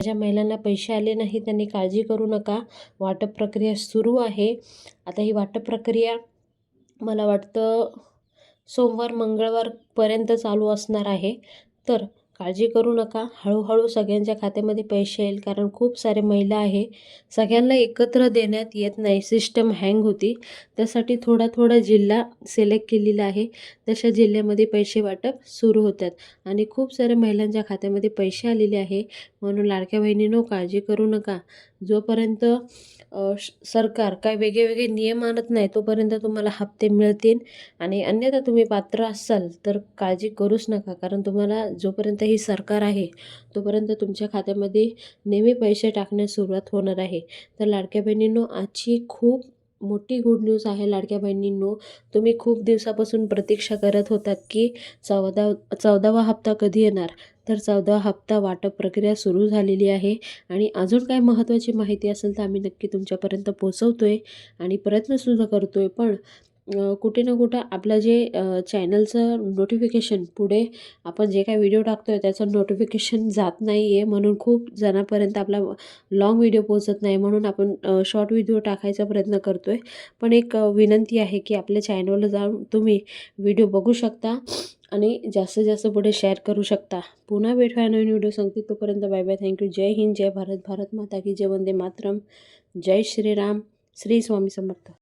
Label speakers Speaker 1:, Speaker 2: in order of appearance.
Speaker 1: ज्या महिलांना पैसे आले नाही त्यांनी काळजी करू नका, वाटप प्रक्रिया सुरू आहे. आता ही वाटप प्रक्रिया मला वाटतं सोमवार मंगळवारपर्यंत चालू असणार आहे. तर काळजी करू नका, हळूहळू सगळ्यांच्या खात्यामध्ये पैसे येईल. कारण खूप सारे महिला आहे, सगळ्यांना एकत्र देण्यात येत नाही, सिस्टम हँग होती. त्यासाठी थोडा जिल्हा सिलेक्ट केलेला आहे, तशा जिल्ह्यामध्ये पैसे वाटप सुरू होतात आणि खूप साऱ्या महिलांच्या खात्यामध्ये पैसे आलेले आहे. म्हणून लाडक्या बहिणींनो, काळजी करू नका. जोपर्यंत सरकार काय वेगळे नियम आणत नाही तोपर्यंत तुम्हाला हप्ते मिळतील आणि अन्यथा तुम्ही पात्र असाल तर काळजी करूच नका. कारण तुम्हाला जोपर्यंत ही सरकार आहे तोपर्यंत तुमच्या खात्यामध्ये नेहमी पैसे टाकण्यास सुरुवात होणार आहे. तर लाडक्या बहिणींनो, आजची खूप मोठी गुड न्यूज आहे. लाडक्या बहिणींनो, तुम्ही खूप दिवसापासून प्रतीक्षा करत होतात की 14वा हप्ता कधी येणार. तर 14वा हप्ता वाटप प्रक्रिया सुरू झालेली आहे आणि अजून काय महत्त्वाची माहिती असेल तर आम्ही नक्की तुमच्यापर्यंत पोहोचवतोय आणि प्रयत्नसुद्धा करतोय. पण कुठे ना कुठं आपलं जे चॅनलचं नोटिफिकेशन पुढे आपण जे काही व्हिडिओ टाकतोय त्याचं नोटिफिकेशन जात नाही आहे, म्हणून खूप जणांपर्यंत आपला लाँग व्हिडिओ पोहोचत नाही. म्हणून आपण शॉर्ट व्हिडिओ टाकायचा प्रयत्न करतोय. पण एक विनंती आहे की आपल्या चॅनलला जाऊन तुम्ही व्हिडिओ बघू शकता आणि जास्तीत जास्त पुढे शेअर करू शकता. पुन्हा भेटूया नवीन व्हिडिओ सांगते. तोपर्यंत बाय बाय. थँक्यू. जय हिंद, जय भारत, भारत माता की जय, वंदे मातरम, जय श्रीराम, श्री स्वामी समर्थ.